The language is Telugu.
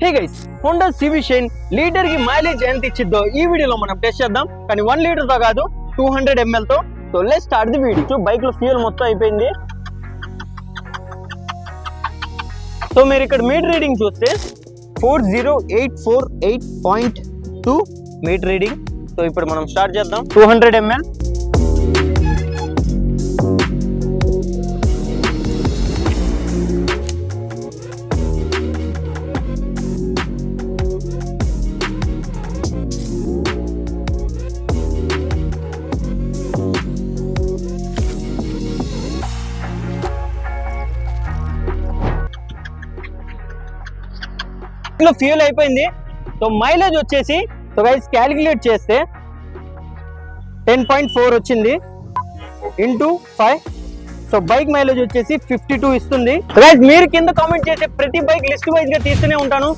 హే guys, Honda CB Shine litre కి మైలేజ్ ఎంత ఇచ్చిద్దో ఈ వీడియోలో మనం టెస్ట్ చేద్దాం. కానీ 1 లీటర్ తో కాదు, 200 ml తో. So let's start the video. Bike లో ఫ్యూయల్ మొత్తం అయిపోయింది. సో మీరు ఇక్కడ మీటర్ రీడింగ్ చూస్తే 40848.2 మీటర్ రీడింగ్. సో ఇప్పుడు మనం స్టార్ట్ చేద్దాం. 200 ml. ఫ్యూల్ అయిపోయింది. సో మైలేజ్ వచ్చేసి సో గైస్ క్యాలిక్యులేట్ చేస్తే 10.4 వచ్చింది ఇంటూ 5. సో బైక్ మైలేజ్ వచ్చేసి 52 ఇస్తుంది. గైస్ మీరు కింద కామెంట్ చేసే ప్రతి బైక్ లిస్ట్ వైజ్ గా తీస్తూనే ఉంటాను.